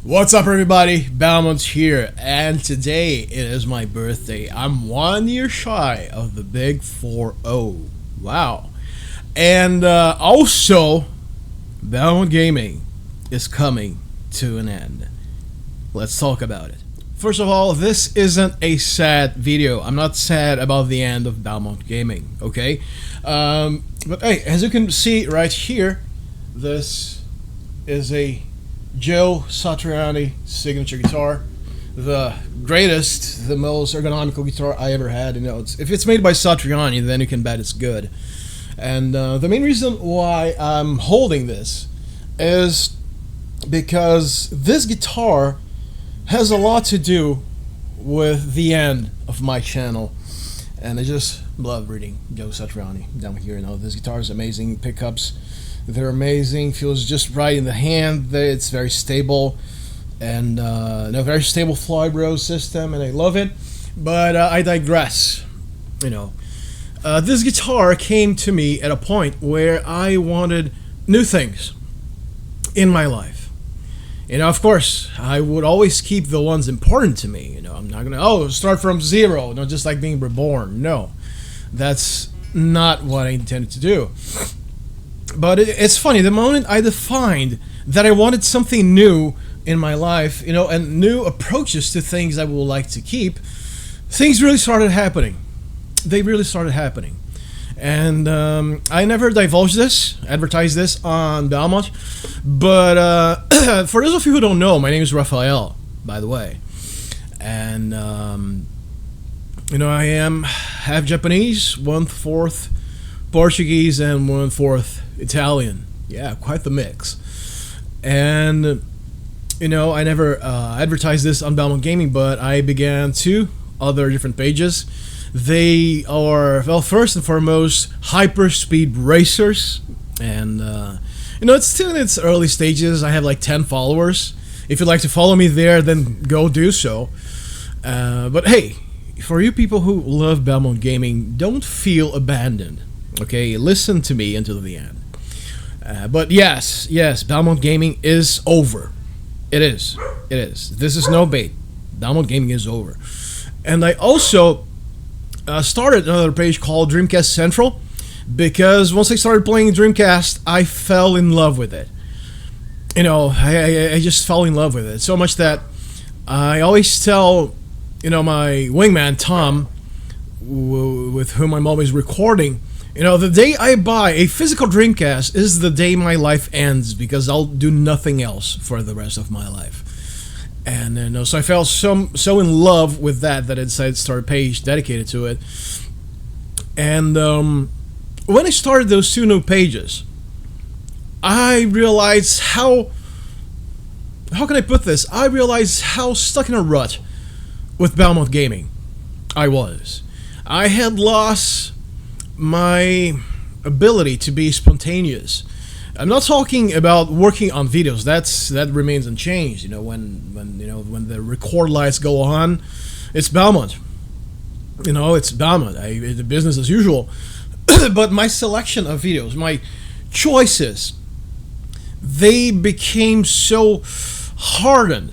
What's up, everybody? Belmont here, and today it is my birthday. I'm 1 year shy of the big 4-0. Wow. And also, Belmont Gaming is coming to an end. Let's talk about it. First of all, this isn't a sad video. I'm not sad about the end of Belmont Gaming, okay? But hey, as you can see right here, this is a Joe Satriani signature guitar, the greatest, the most ergonomical guitar I ever had. You know, if it's made by Satriani, then you can bet it's good. And the main reason why I'm holding this is because this guitar has a lot to do with the end of my channel, and I just love reading Joe Satriani down here. You know, this guitar is amazing. Pickups, they're amazing. Feels just right in the hand. It's very stable, and a very stable Floyd system, and I love it. But I digress. You know, this guitar came to me at a point where I wanted new things in my life. You know, of course, I would always keep the ones important to me. You know, I'm not gonna start from zero. No, just like being reborn. No, that's not what I intended to do. But it's funny, the moment I defined that I wanted something new in my life, you know, and new approaches to things I would like to keep, things really started happening. They really started happening. And I never advertised this on Belmont, but for those of you who don't know, my name is Rafael, by the way. And, you know, I am half Japanese, 1/4 Portuguese, and 1/4 Italian. Yeah, quite the mix. And, you know, I never advertised this on Belmont Gaming, but I began 2 other different pages. They are, well, first and foremost, hyperspeed racers. And, you know, it's still in its early stages. I have like 10 followers. If you'd like to follow me there, then go do so. But hey, for you people who love Belmont Gaming, don't feel abandoned. Okay, listen to me until the end. But yes, Belmont Gaming is over. It is. This is no bait. Belmont Gaming is over. And I also started another page called Dreamcast Central, because once I started playing Dreamcast, I fell in love with it. You know, I just fell in love with it so much that I always tell, you know, my wingman Tom, with whom I'm always recording, you know, the day I buy a physical Dreamcast is the day my life ends, because I'll do nothing else for the rest of my life. And you know, so I fell so in love with that I decided to start a page dedicated to it. And when I started those 2 new pages, I realized how can I put this? I realized how stuck in a rut with Belmont Gaming I was. I had lost my ability to be spontaneous. I'm not talking about working on videos. That remains unchanged. You know, when the record lights go on, it's Belmont. You know, it's Belmont. The business as usual. But my selection of videos, my choices, they became so hardened.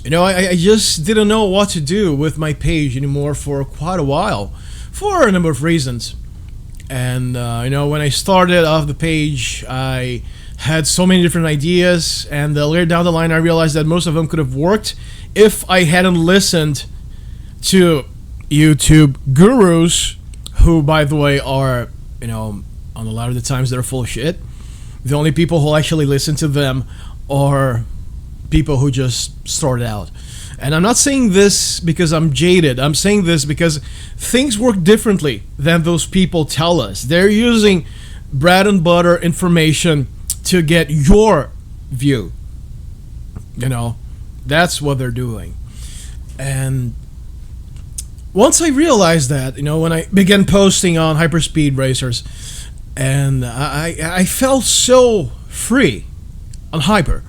You know, I just didn't know what to do with my page anymore for quite a while, for a number of reasons. And, you know, when I started off the page, I had so many different ideas, and later down the line I realized that most of them could have worked if I hadn't listened to YouTube gurus, who, by the way, are, you know, on a lot of the times they're full of shit. The only people who actually listen to them are people who just started out. And I'm not saying this because I'm jaded. I'm saying this because things work differently than those people tell us. They're using bread and butter information to get your view. You know, that's what they're doing. And once I realized that, you know, when I began posting on hyperspeed racers, and I felt so free on Hyper.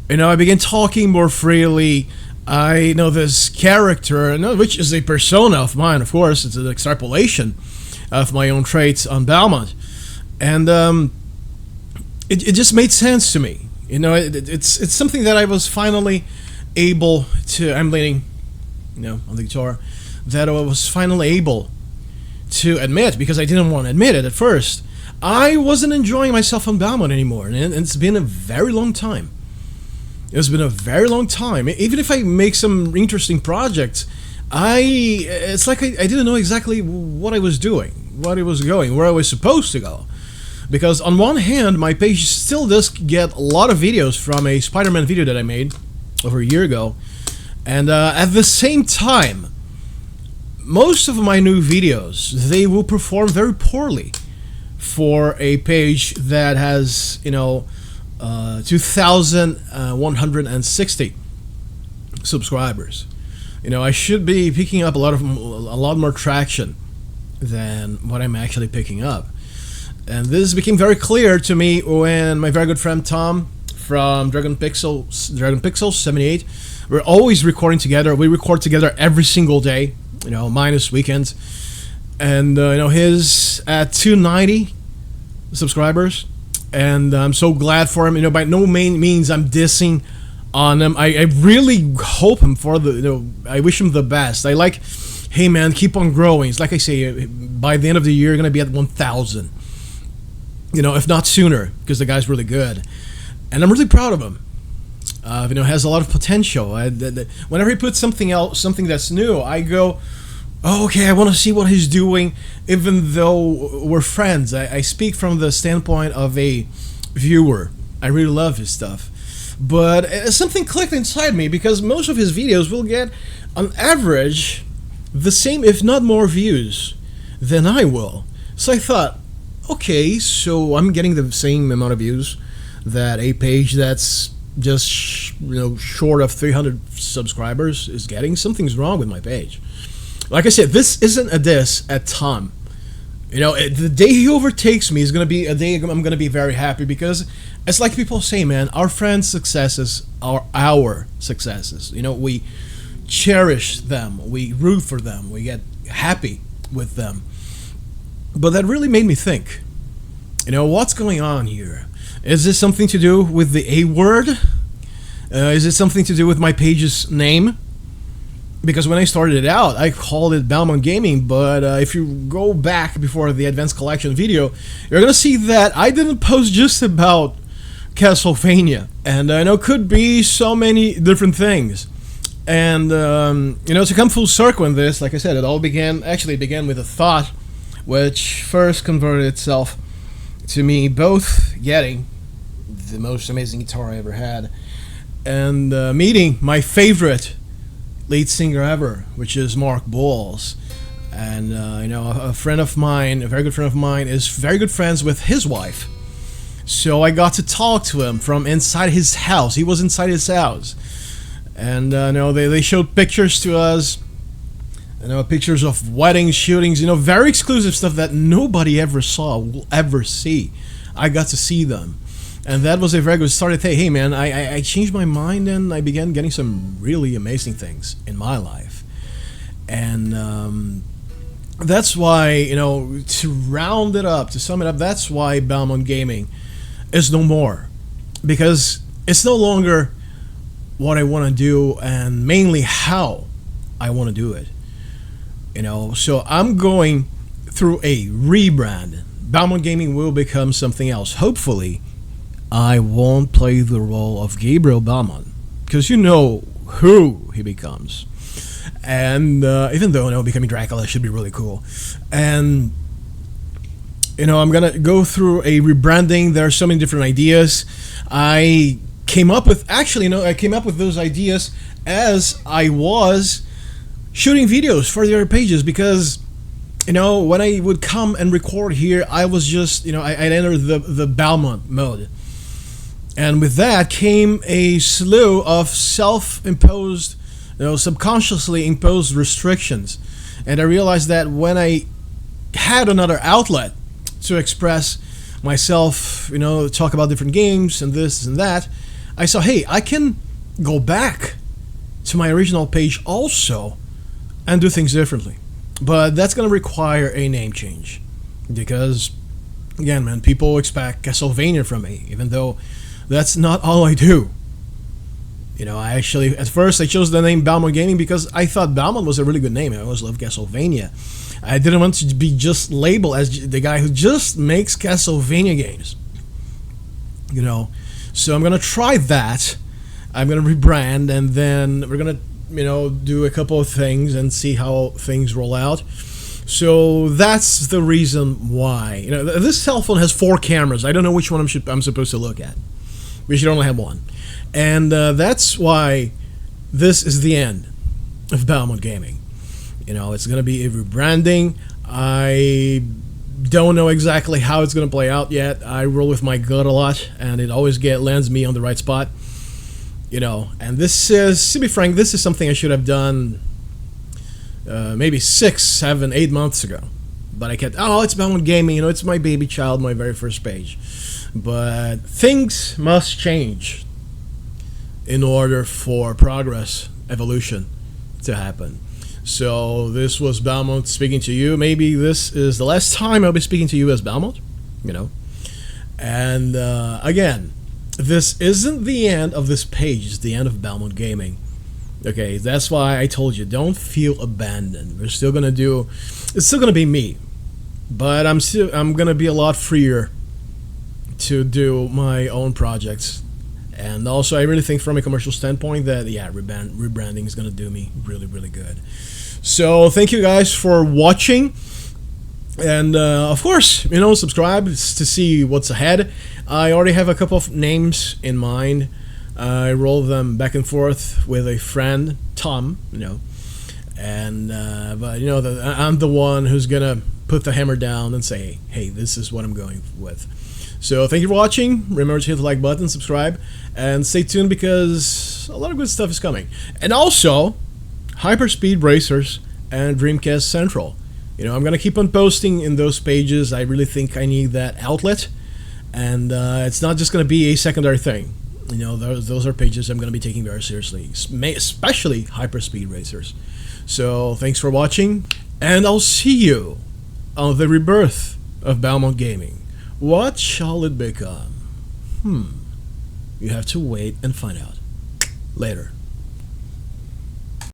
You know, I began talking more freely. I know this character, which is a persona of mine, of course. It's an extrapolation of my own traits on Belmont. And it just made sense to me. It's something that I was finally able to. I'm leaning, on the guitar. That I was finally able to admit, because I didn't want to admit it at first. I wasn't enjoying myself on Belmont anymore, and it's been a very long time. It's been a very long time. Even if I make some interesting projects, it's like I didn't know exactly what I was doing, what I was going, where I was supposed to go. Because on one hand, my page still does get a lot of videos from a Spider-Man video that I made over a year ago. And at the same time, most of my new videos, they will perform very poorly for a page that has, 2,160 subscribers. I should be picking up a lot more traction than what I'm actually picking up. And this became very clear to me when my very good friend Tom from Dragon Pixels 78, we're always recording together. We record together every single day, minus weekends. And his at 290 subscribers, and I'm so glad for him. By no means I'm dissing on him. I really hope him for I wish him the best. I like, hey man, keep on growing. It's like I say, by the end of the year, you're gonna be at 1,000. If not sooner, because the guy's really good, and I'm really proud of him. Has a lot of potential. Whenever he puts something that's new, I go, oh, okay, I want to see what he's doing, even though we're friends. I speak from the standpoint of a viewer. I really love his stuff. But something clicked inside me, because most of his videos will get, on average, the same, if not more views than I will. So I thought, okay, so I'm getting the same amount of views that a page that's just, short of 300 subscribers is getting. Something's wrong with my page. Like I said, this isn't a diss at Tom. The day he overtakes me is going to be a day I'm going to be very happy, because it's like people say, man, our friends' successes are our successes. We cherish them, we root for them, we get happy with them. But that really made me think, what's going on here? Is this something to do with the A word? Is it something to do with my page's name? Because when I started it out, I called it Belmont Gaming, but if you go back before the Advanced Collection video, you're going to see that I didn't post just about Castlevania. And I know it could be so many different things. And, to come full circle in this, like I said, it all began with a thought, which first converted itself to me both getting the most amazing guitar I ever had, and meeting my favorite lead singer ever, which is Mark Bowles. And a friend of mine, a very good friend of mine, is very good friends with his wife. So I got to talk to him from inside his house. He was inside his house, and they showed pictures to us. Pictures of weddings, shootings, very exclusive stuff that nobody ever will ever see. I got to see them. And that was a very good start. Hey man, I changed my mind, and I began getting some really amazing things in my life. And that's why, to round it up, to sum it up, that's why Belmont Gaming is no more. Because it's no longer what I want to do, and mainly how I want to do it. So I'm going through a rebrand. Belmont Gaming will become something else. Hopefully, I won't play the role of Gabriel Belmont, because you know who he becomes. And even though becoming Dracula should be really cool. And I'm gonna go through a rebranding. There are so many different ideas. I came up with those ideas as I was shooting videos for the other pages, because when I would come and record here, I was just I'd enter the Belmont mode, and with that came a slew of self-imposed, subconsciously imposed restrictions. And I realized that when I had another outlet to express myself, talk about different games and this and that, I saw, hey, I can go back to my original page also and do things differently. But that's going to require a name change, because again, man, people expect Castlevania from me, even though that's not all I do. I actually, at first, I chose the name Belmont Gaming because I thought Belmont was a really good name. I always loved Castlevania. I didn't want to be just labeled as the guy who just makes Castlevania games. So I'm gonna try that. I'm gonna rebrand, and then we're gonna, do a couple of things and see how things roll out. So that's the reason why. This cell phone has 4 cameras. I don't know which one I'm supposed to look at. We should only have one. And that's why this is the end of Belmont Gaming. It's going to be a rebranding. I don't know exactly how it's going to play out yet. I roll with my gut a lot, and it always lands me on the right spot. And this is, to be frank, this is something I should have done maybe 6, 7, 8 months ago. But I kept, it's Belmont Gaming, it's my baby child, my very first page. But things must change in order for progress, evolution to happen. So this was Belmont speaking to you. Maybe this is the last time I'll be speaking to you as Belmont, And again, this isn't the end of this page, it's the end of Belmont Gaming. Okay, that's why I told you, don't feel abandoned. It's still gonna be me. But I'm gonna be a lot freer to do my own projects. And also, I really think from a commercial standpoint that, rebranding is going to do me really, really good. So, thank you guys for watching. And, of course, subscribe to see what's ahead. I already have a couple of names in mind. I roll them back and forth with a friend, Tom, And, but, I'm the one who's going to put the hammer down and say, hey, this is what I'm going with. So thank you for watching. Remember to hit the like button, subscribe, and stay tuned because a lot of good stuff is coming. And also, Hyperspeed Racers and Dreamcast Central. I'm going to keep on posting in those pages. I really think I need that outlet. And it's not just going to be a secondary thing. Those are pages I'm going to be taking very seriously, especially Hyperspeed Racers. So thanks for watching, and I'll see you on the rebirth of Belmont Gaming. What shall it become? You have to wait and find out. Later.